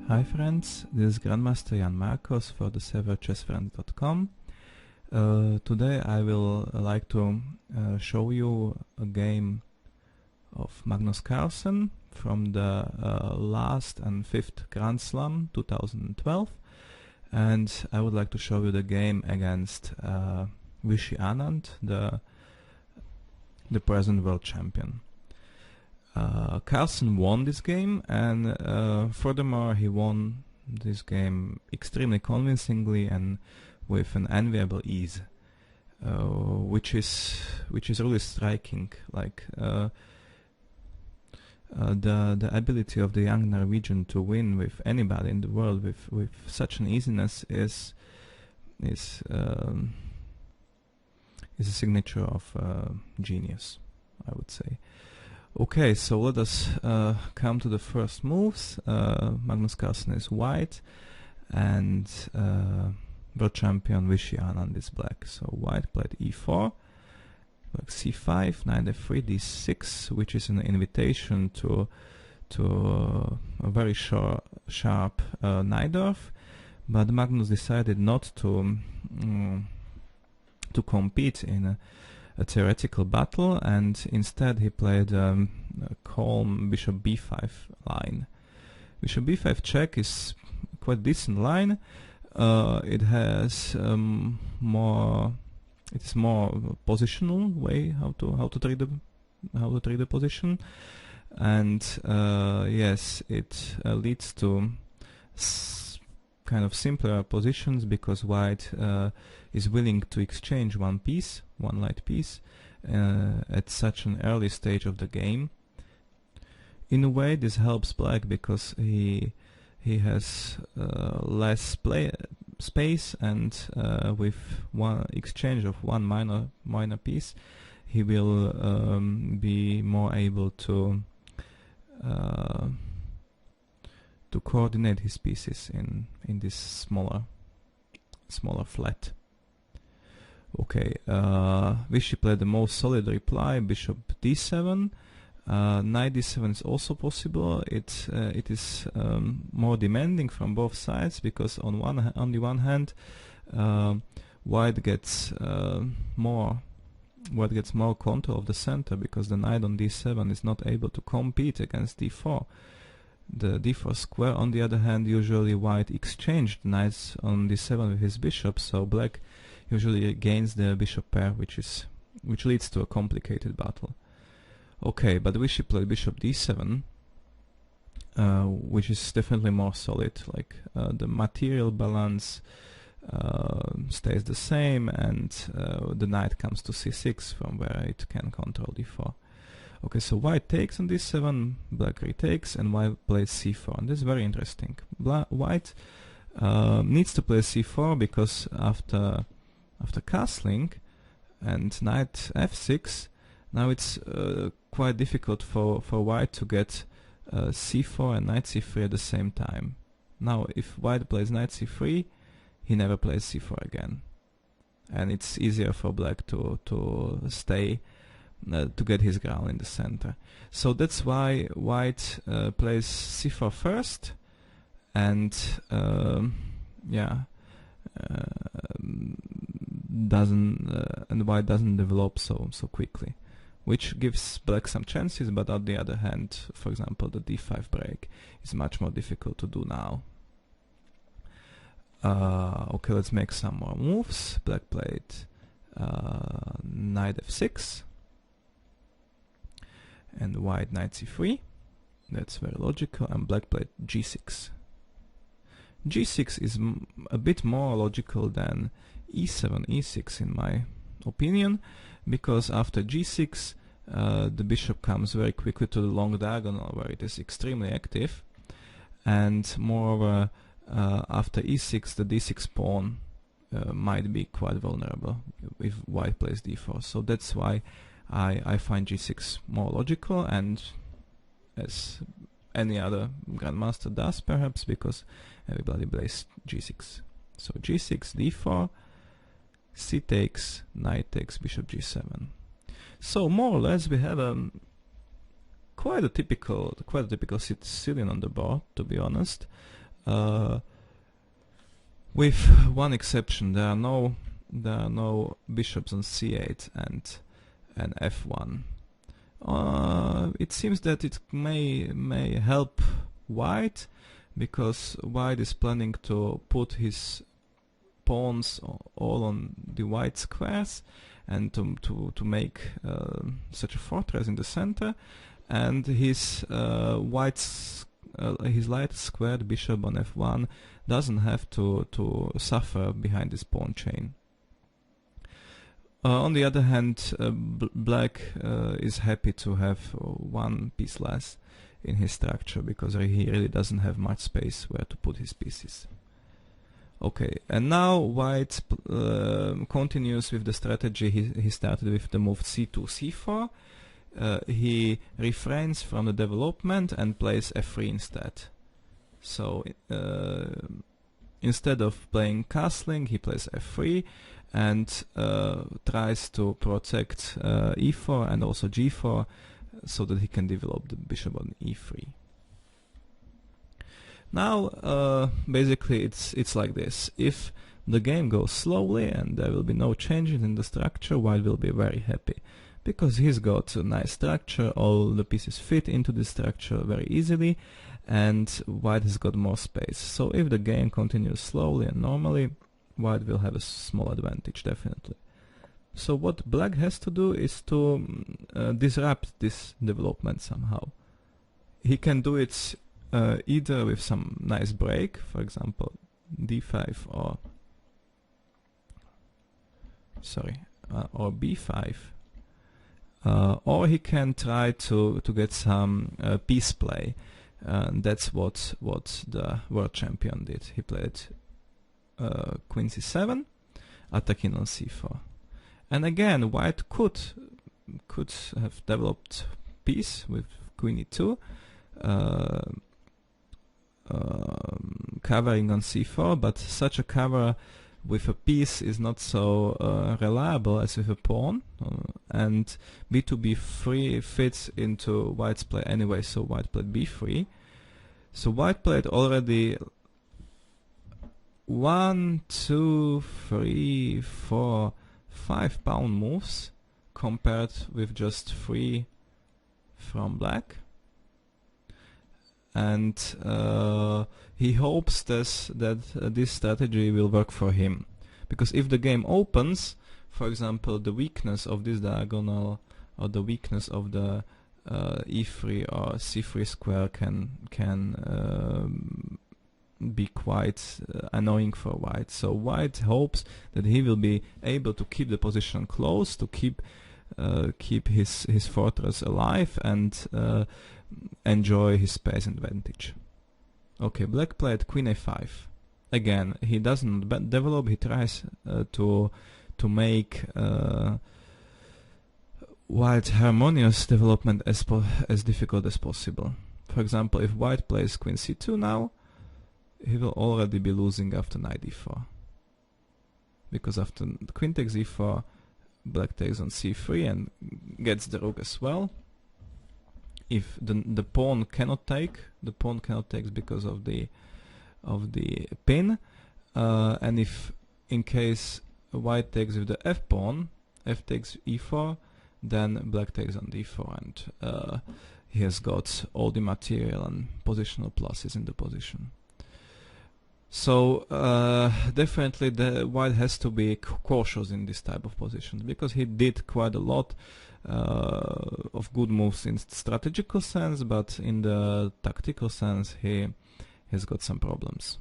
Hi friends, this is Grandmaster Jan Marcos for the server ChessFriends.com. Today I will like to show you a game of Magnus Carlsen from the last and fifth Grand Slam 2012, and I would like to show you the game against Vishy Anand, the present world champion. Carlsen won this game, and furthermore he won this game extremely convincingly and with an enviable ease, which is really striking. Like the ability of the young Norwegian to win with anybody in the world with such an easiness is a signature of genius, I would say. Okay, so let us come to the first moves. Magnus Carlsen is white, and world champion Vishy Anand is black. So white played e4, black c5, knight f3, d6, which is an invitation to a very sharp Najdorf. But Magnus decided not to compete in a theoretical battle, and instead he played a calm bishop b5 line. Bishop b5 check is quite a decent line. It has it is more positional way how to treat the position, and yes, it leads to kind of simpler positions because white is willing to exchange one light piece at such an early stage of the game. In a way, this helps black because he has less space, and with one exchange of one minor piece, he will be more able to coordinate his pieces in this smaller flat. Okay, Vishy played the most solid reply, bishop d7. Knight d7 is also possible. It is more demanding from both sides because on the one hand, white gets more control of the center because the knight on d7 is not able to compete against d4. The d4 square, on the other hand, usually white exchanged knights on d7 with his bishop, so black usually gains the bishop pair, which leads to a complicated battle. Okay, but Vishy played bishop d7, which is definitely more solid. Like the material balance stays the same, and the knight comes to c6 from where it can control d4. Okay, so white takes on d7, black retakes, and white plays c4, and this is very interesting. White needs to play c4 because after castling and knight f6, now it's quite difficult for white to get c4 and knight c3 at the same time. Now, if white plays knight c3, he never plays c4 again, and it's easier for black to stay. To get his ground in the center. So that's why white plays c4 first, and white doesn't develop so quickly, which gives black some chances. But on the other hand, for example, the d5 break is much more difficult to do now. Okay, let's make some more moves. Black played knight f6. And white knight c3, that's very logical, and black played g6. g6 is a bit more logical than e7, e6 in my opinion, because after g6 the bishop comes very quickly to the long diagonal where it is extremely active, and moreover after e6 the d6 pawn might be quite vulnerable if white plays d4. So that's why I find g6 more logical, and as any other grandmaster does perhaps, because everybody plays g6. So g6, d4, c takes, knight takes, bishop g7. So more or less we have quite a typical Sicilian on the board, to be honest. with one exception. There are no bishops on c8 and f1. It seems that it may help white, because white is planning to put his pawns all on the white squares and to make such a fortress in the center, and his light squared bishop on f1 doesn't have to suffer behind this pawn chain. On the other hand, black is happy to have one piece less in his structure, because he really doesn't have much space where to put his pieces. Okay, and now white continues with the strategy he started with the move c2, c4. He refrains from the development and plays f3 instead. So instead of playing castling, he plays f3 and tries to protect e4 and also g4, so that he can develop the bishop on e3. Now, basically, it's like this. If the game goes slowly and there will be no changes in the structure, white will be very happy, because he's got a nice structure, all the pieces fit into the structure very easily, and white has got more space. So if the game continues slowly and normally, white will have a small advantage, definitely. So what black has to do is to disrupt this development somehow. He can do it either with some nice break, for example d5 or b5, or he can try to get some piece play. That's what the world champion did. He played queen c7, attacking on c4. And again, white could have developed piece with queen e2, covering on c4, but such a cover with a piece is not so reliable as with a pawn, and b2 b3 fits into white's play anyway, so white played b3. So white played already 1, 2, 3, 4, 5 pawn moves compared with just 3 from black, and he hopes that this strategy will work for him, because if the game opens, for example, the weakness of this diagonal or the weakness of the e3 or c3 square can be quite annoying for white. So white hopes that he will be able to keep the position close, to keep his fortress alive, and enjoy his space advantage. Okay, black played queen a5. Again, he doesn't develop. He tries to make white's harmonious development as difficult as possible. For example, if white plays queen c2 now, he will already be losing after knight e4, because after queen takes e4, black takes on c3 and gets the rook as well. If the pawn cannot take, because of the pin, and if in case white takes with the f pawn, f takes e4, then black takes on d4, and he has got all the material and positional pluses in the position. So definitely the white has to be cautious in this type of positions, because he did quite a lot of good moves in strategical sense, but in the tactical sense he has got some problems.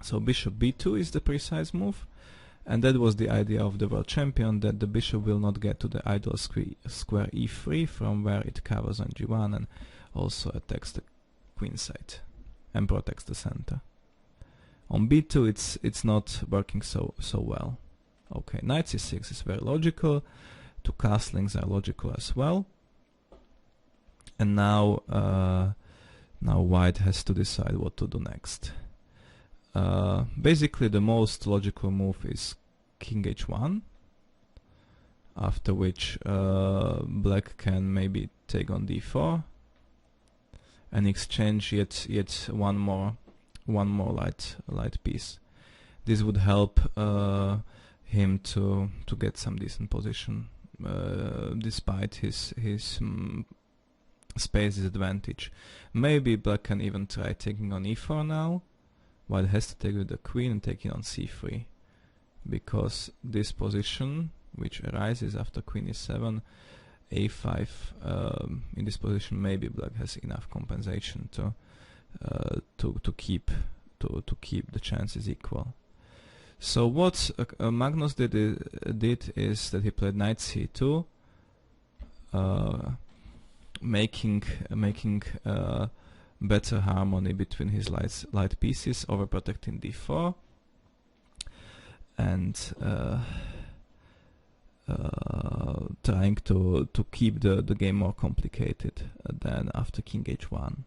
So bishop b2 is the precise move, and that was the idea of the world champion, that the bishop will not get to the ideal square e3, from where it covers on g1 and also attacks the queen side and protects the center. On b2 it's not working so well. Okay, knight c6 is very logical. Two castlings are logical as well. And now white has to decide what to do next. Basically the most logical move is king h1, after which black can maybe take on d4 and exchange yet one more one more light piece. This would help him to get some decent position despite his space disadvantage. Maybe black can even try taking on e4 now. White has to take with the queen and taking on c3, because this position, which arises after queen e7, a5, in this position maybe black has enough compensation to keep the chances equal. So what Magnus did is that he played knight c2, making better harmony between his light pieces, overprotecting d4, and trying to keep the game more complicated than after king h1.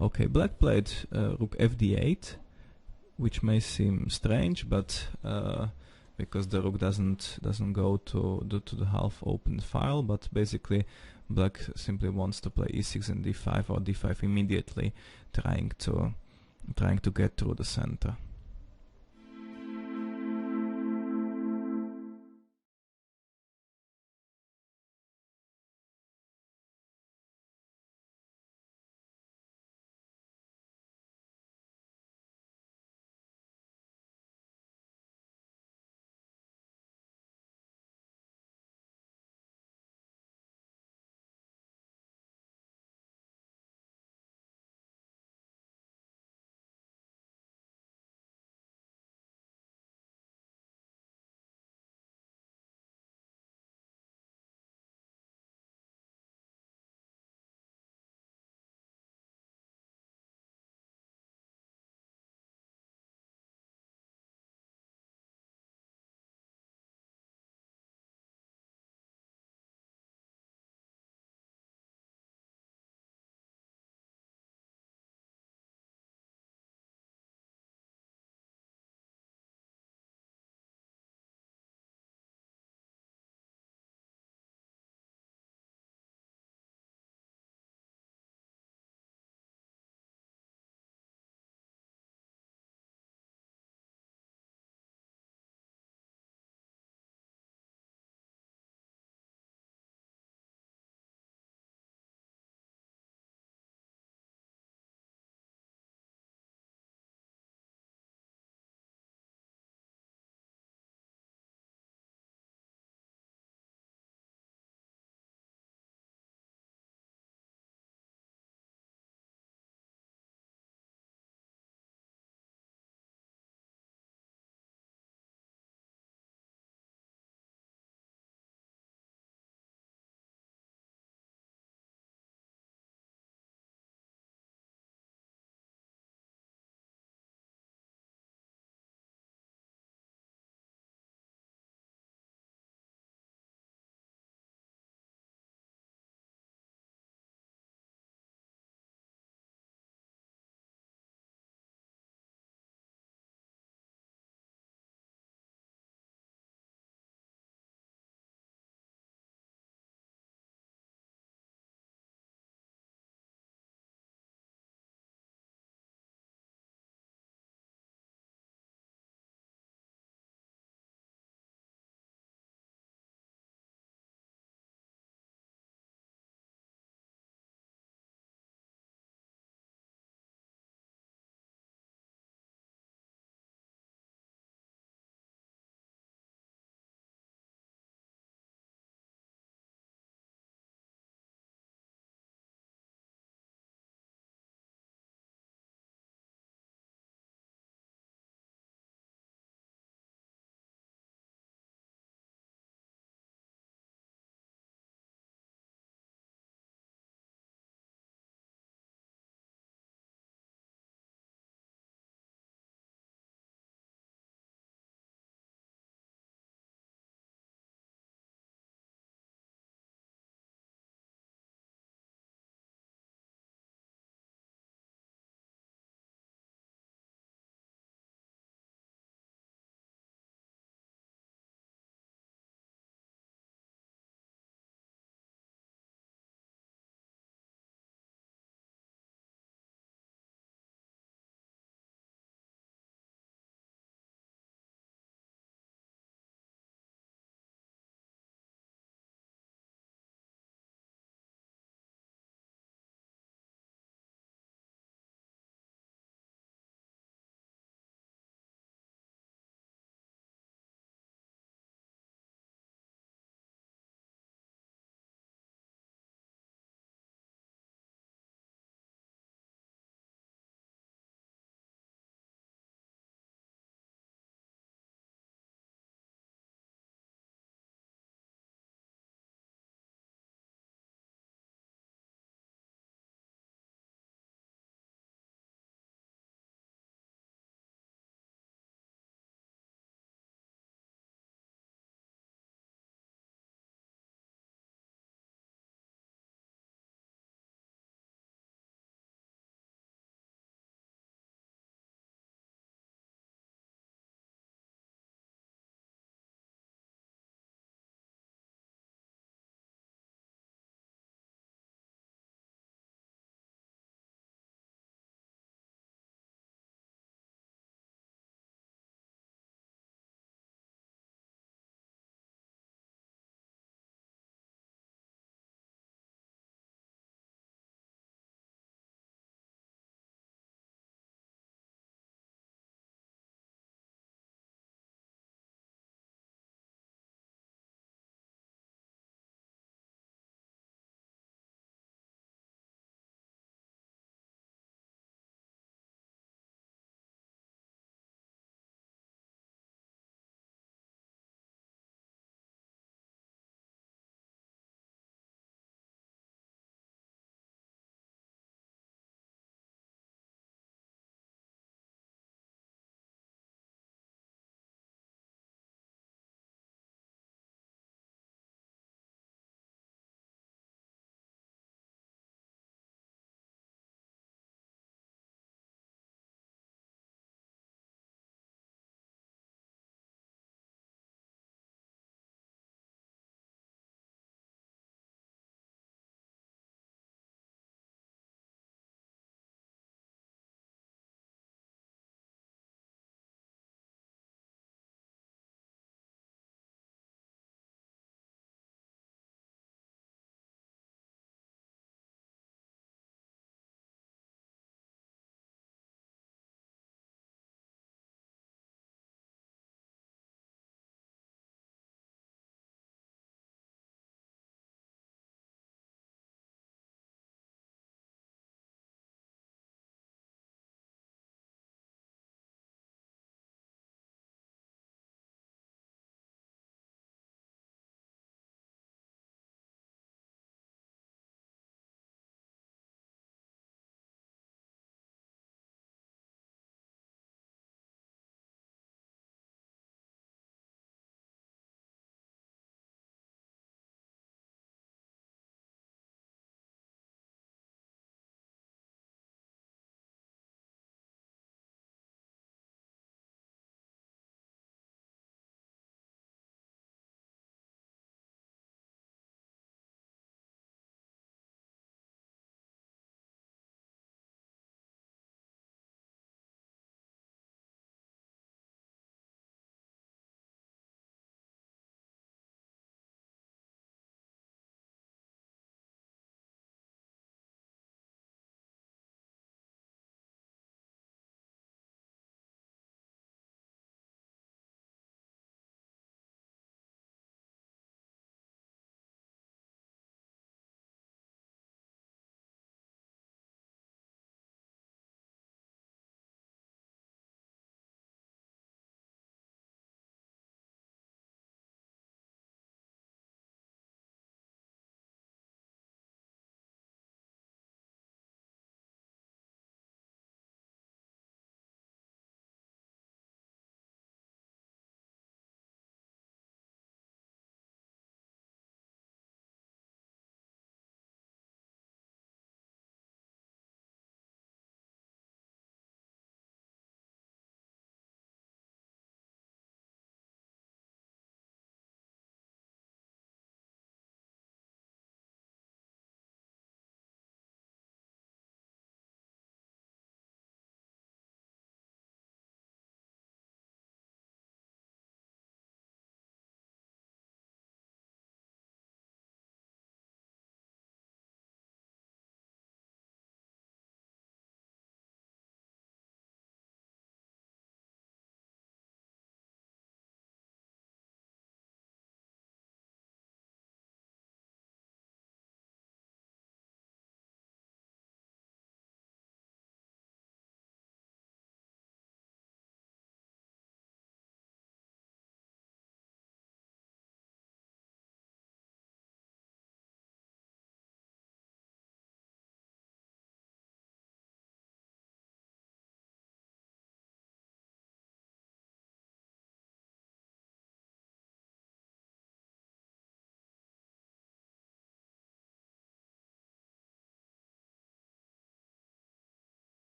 Okay, black played rook fd8, which may seem strange, but because the rook doesn't go to the half open file, but basically black simply wants to play e6 and d5 or d5 immediately, trying to get through the center.